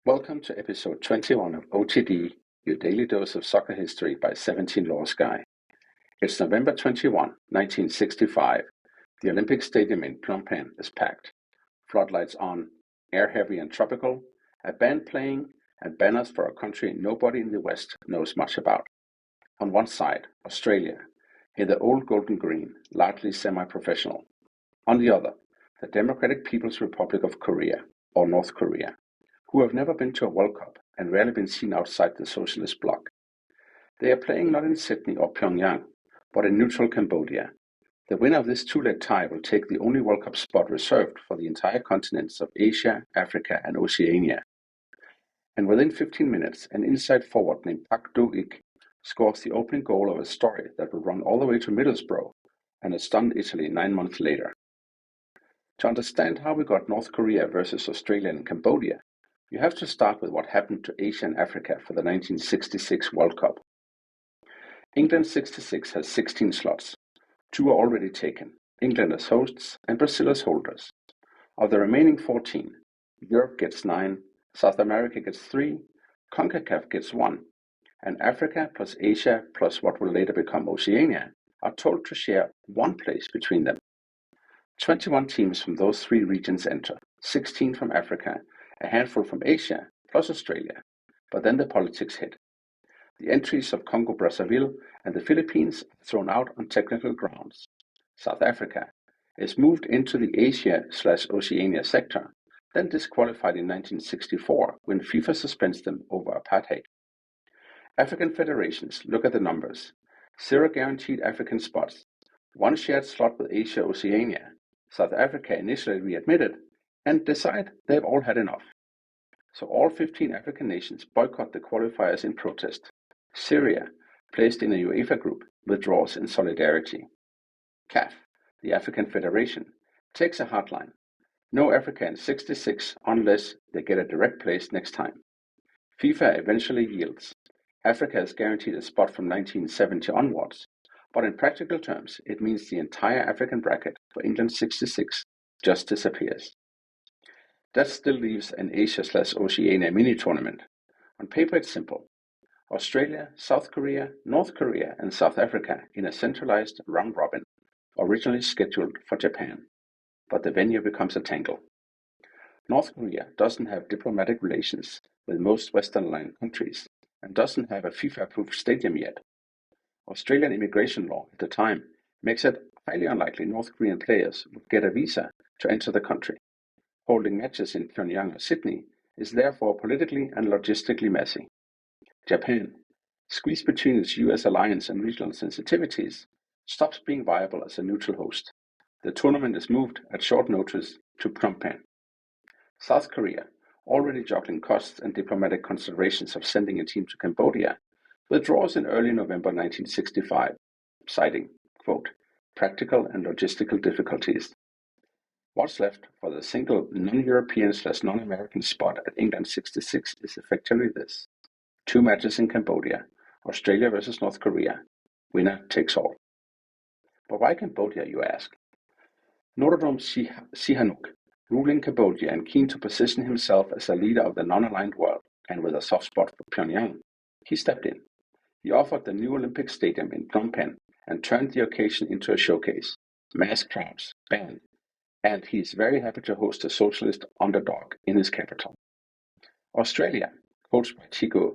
Welcome to episode 21 of OTD, your daily dose of soccer history by 17 Law Sky. It's November 21, 1965. The Olympic Stadium in Phnom Penh is packed. Floodlights on, air heavy and tropical, a band playing, and banners for a country nobody in the West knows much about. On one side, Australia, in the old golden green, largely semi-professional. On the other, the Democratic People's Republic of Korea, or North Korea, who have never been to a World Cup and rarely been seen outside the socialist bloc. They are playing not in Sydney or Pyongyang, but in neutral Cambodia. The winner of this two-leg tie will take the only World Cup spot reserved for the entire continents of Asia, Africa, and Oceania. And within 15 minutes, an inside forward named Pak Doo-ik scores the opening goal of a story that will run all the way to Middlesbrough and has stunned Italy 9 months later. To understand how we got North Korea versus Australia and Cambodia, you have to start with what happened to Asia and Africa for the 1966 World Cup. England 66 has 16 slots. 2 are already taken, England as hosts and Brazil as holders. Of the remaining 14, Europe gets 9, South America gets 3, CONCACAF gets 1, and Africa plus Asia plus what will later become Oceania are told to share 1 place between them. 21 teams from those 3 regions enter, 16 from Africa, a handful from Asia, plus Australia, but then the politics hit. The entries of Congo-Brazzaville and the Philippines are thrown out on technical grounds. South Africa is moved into the Asia/Oceania sector, then disqualified in 1964 when FIFA suspends them over apartheid. African federations look at the numbers. 0 guaranteed African spots, 1 shared slot with Asia/Oceania. South Africa initially readmitted and decide they've all had enough. So all 15 African nations boycott the qualifiers in protest. Syria, placed in a UEFA group, withdraws in solidarity. CAF, the African Federation, takes a hard line. No Africa in 66 unless they get a direct place next time. FIFA eventually yields. Africa is guaranteed a spot from 1970 onwards, but in practical terms it means the entire African bracket for England 66 just disappears. That still leaves an Asia/Oceania mini-tournament. On paper it's simple. Australia, South Korea, North Korea and South Africa in a centralized round-robin, originally scheduled for Japan. But the venue becomes a tangle. North Korea doesn't have diplomatic relations with most Western-aligned countries and doesn't have a FIFA-approved stadium yet. Australian immigration law at the time makes it highly unlikely North Korean players would get a visa to enter the country. Holding matches in Pyongyang or Sydney is therefore politically and logistically messy. Japan, squeezed between its US alliance and regional sensitivities, stops being viable as a neutral host. The tournament is moved at short notice to Phnom Penh. South Korea, already juggling costs and diplomatic considerations of sending a team to Cambodia, withdraws in early November 1965, citing, quote, practical and logistical difficulties. What's left for the single non-European/non-American spot at England 66 is effectively this. 2 matches in Cambodia, Australia versus North Korea. Winner takes all. But why Cambodia, you ask? Norodom Sihanouk, ruling Cambodia and keen to position himself as a leader of the non-aligned world, and with a soft spot for Pyongyang, he stepped in. He offered the new Olympic Stadium in Phnom Penh and turned the occasion into a showcase. Mass crowds, band, and he is very happy to host a socialist underdog in his capital. Australia, coached by Chico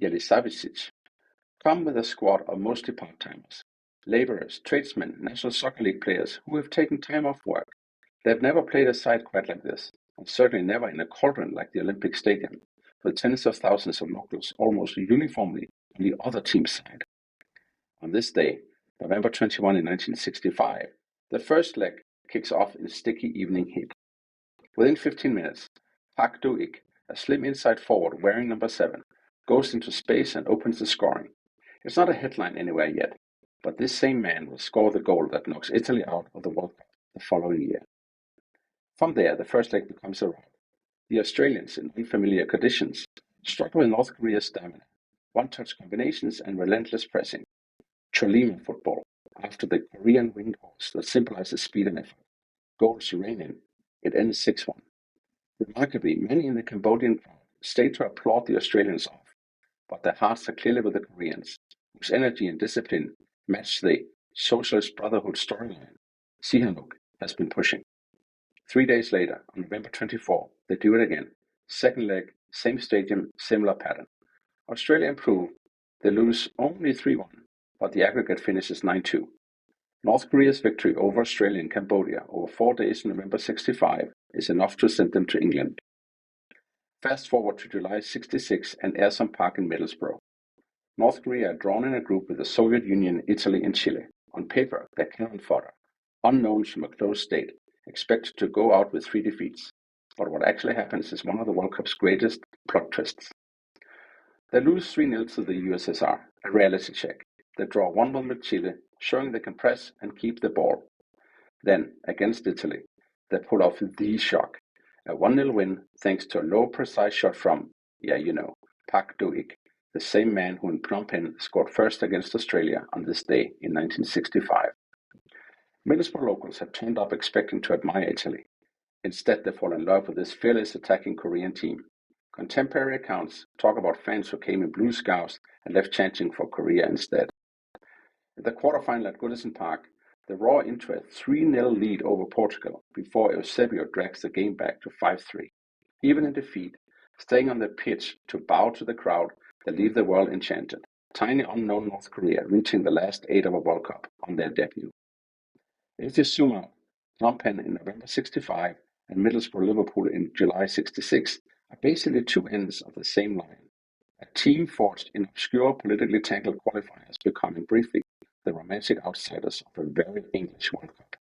Jelisavicic, come with a squad of mostly part-timers, labourers, tradesmen, National Soccer League players who have taken time off work. They've never played a side quite like this, and certainly never in a cauldron like the Olympic Stadium, with tens of thousands of locals almost uniformly on the other team's side. On this day, November 21 in 1965, the first leg kicks off in sticky evening heat. Within 15 minutes, Pak Doo-ik, a slim inside forward wearing number 7, goes into space and opens the scoring. It's not a headline anywhere yet, but this same man will score the goal that knocks Italy out of the World Cup the following year. From there, the first leg becomes a rout. The Australians, in unfamiliar conditions, struggle with North Korea's stamina, one-touch combinations and relentless pressing. Chollima football, after the Korean winged horse that symbolizes speed and effort. Goals rain in. It ends 6-1. Remarkably, many in the Cambodian crowd stayed to applaud the Australians off, but their hearts are clearly with the Koreans, whose energy and discipline match the Socialist Brotherhood storyline Sihanouk has been pushing. 3 days later, on November 24, they do it again. Second leg, same stadium, similar pattern. Australia improve. They lose only 3-1, but the aggregate finishes 9-2. North Korea's victory over Australia and Cambodia over 4 days in November 65 is enough to send them to England. Fast forward to July 66 and Ayers Park in Middlesbrough. North Korea are drawn in a group with the Soviet Union, Italy, and Chile. On paper, they're cannon fodder, unknowns from a closed state, expected to go out with 3 defeats. But what actually happens is one of the World Cup's greatest plot twists. They lose 3-0 to the USSR, a reality check. They draw 1-1 with Chile, showing they can press and keep the ball. Then, against Italy, they pull off the shock. A 1-0 win thanks to a low precise shot from, Pak Doo-ik, the same man who in Phnom Penh scored first against Australia on this day in 1965. Middlesbrough locals have turned up expecting to admire Italy. Instead, they fall in love with this fearless attacking Korean team. Contemporary accounts talk about fans who came in blue scarves and left chanting for Korea instead. In the quarterfinal at Goodison Park, they roar into a 3-0 lead over Portugal before Eusebio drags the game back to 5-3. Even in defeat, staying on the pitch to bow to the crowd, they leave the world enchanted. Tiny unknown North Korea reaching the last 8 of a World Cup on their debut. If you zoom out, Phnom Penh in November 65 and Middlesbrough Liverpool in July 66 are basically two ends of the same line. A team forged in obscure politically tangled qualifiers becoming briefly the romantic outsiders of a very English World Cup.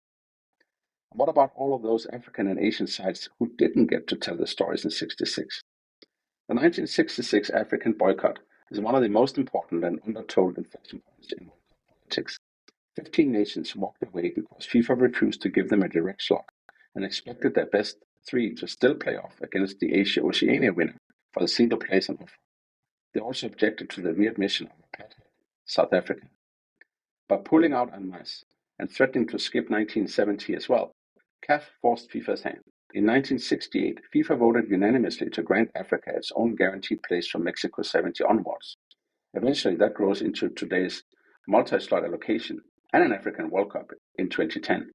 And what about all of those African and Asian sides who didn't get to tell the stories in 66? The 1966 African boycott is one of the most important and undertold inflection points in World Cup politics. 15 nations walked away because FIFA refused to give them a direct slot and expected their best 3 to still play off against the Asia-Oceania winner for the single place on offer. They also objected to the readmission of apartheid, South Africa. By pulling out en masse and threatening to skip 1970 as well, CAF forced FIFA's hand. In 1968, FIFA voted unanimously to grant Africa its own guaranteed place from Mexico 70 onwards. Eventually, that grows into today's multi-slot allocation and an African World Cup in 2010.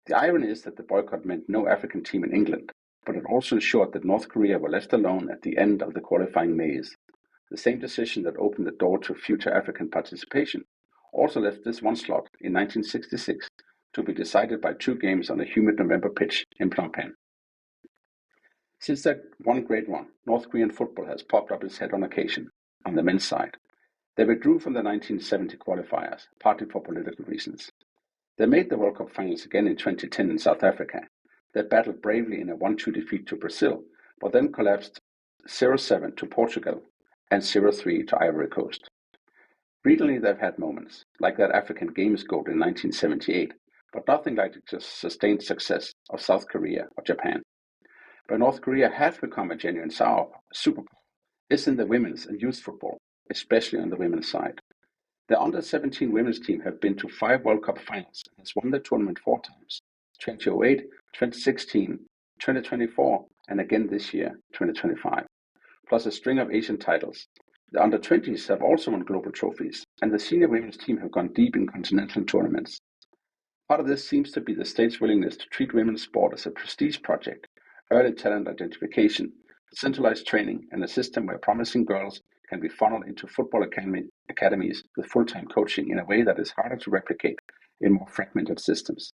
The irony is that the boycott meant no African team in England, but it also ensured that North Korea were left alone at the end of the qualifying maze. The same decision that opened the door to future African participation also left this one slot in 1966 to be decided by 2 games on a humid November pitch in Phnom Penh. Since that one great run, North Korean football has popped up its head on occasion, on the men's side. They withdrew from the 1970 qualifiers, partly for political reasons. They made the World Cup finals again in 2010 in South Africa. They battled bravely in a 1-2 defeat to Brazil, but then collapsed 0-7 to Portugal and 0-3 to Ivory Coast. Regionally, they've had moments, like that African Games gold in 1978, but nothing like the sustained success of South Korea or Japan. But North Korea has become a genuine superpower is in the women's and youth football, especially on the women's side. The under-17 women's team have been to 5 World Cup finals and has won the tournament 4 times, 2008, 2016, 2024, and again this year, 2025, plus a string of Asian titles. The under-20s have also won global trophies, and the senior women's team have gone deep in continental tournaments. Part of this seems to be the state's willingness to treat women's sport as a prestige project, early talent identification, centralized training, and a system where promising girls can be funneled into football academies with full-time coaching in a way that is harder to replicate in more fragmented systems.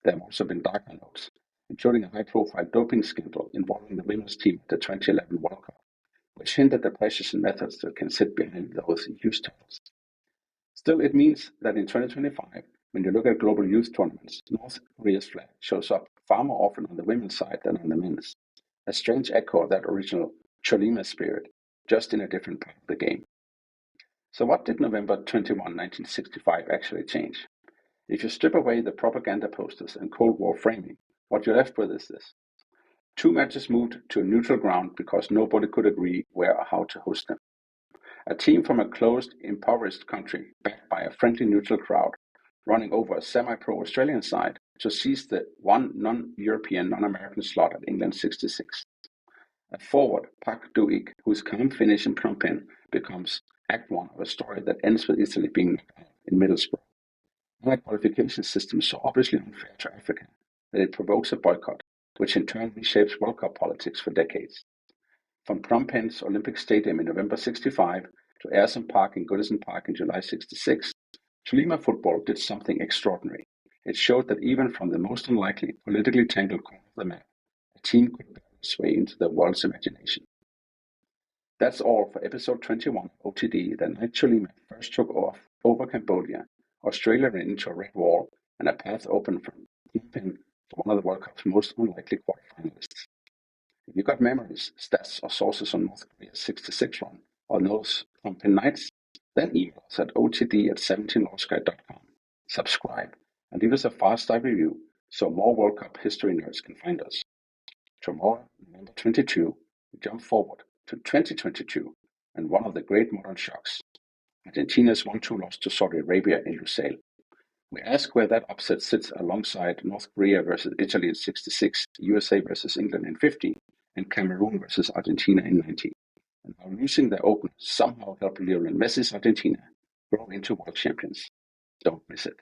There have also been darker notes, including a high-profile doping scandal involving the women's team at the 2011 World Cup, which hinted at pressures and methods that can sit behind those youth titles. Still, it means that in 2025, when you look at global youth tournaments, North Korea's flag shows up far more often on the women's side than on the men's, a strange echo of that original Chollima spirit, just in a different part of the game. So what did November 21, 1965 actually change? If you strip away the propaganda posters and Cold War framing, what you're left with is this. 2 matches moved to a neutral ground because nobody could agree where or how to host them. A team from a closed, impoverished country, backed by a friendly neutral crowd, running over a semi-pro Australian side to seize the one non-European, non-American slot at England 66. A forward, Pak Doo-ik, whose calm finish in Phnom Penh becomes Act 1 of a story that ends with Italy being knocked out in Middlesbrough. Our qualification system is so obviously unfair to Africa that it provokes a boycott, which in turn reshapes World Cup politics for decades. From Phnom Penh's Olympic Stadium in November 65 to Ayers Park in Goodison Park in July 66, Chollima football did something extraordinary. It showed that even from the most unlikely, politically tangled corner of the map, a team could barely sway into the world's imagination. That's all for episode 21 of OTD, the night Chollima first took off over Cambodia. Australia ran into a red wall, and a path opened from Phnom Penh for one of the World Cup's most unlikely quarterfinalists. If you got memories, stats, or sources on North Korea's 66 run, or those Phnom Penh nights, then email us at otd@17lawsky.com. Subscribe and leave us a 5-star review so more World Cup history nerds can find us. Tomorrow, November 22, we jump forward to 2022 and one of the great modern shocks, Argentina's 1-2 loss to Saudi Arabia in Lusail. We ask where that upset sits alongside North Korea versus Italy in 66, USA versus England in 50, and Cameroon versus Argentina in 90. And how losing their opener somehow helped Lionel Messi's Argentina grow into world champions. Don't miss it.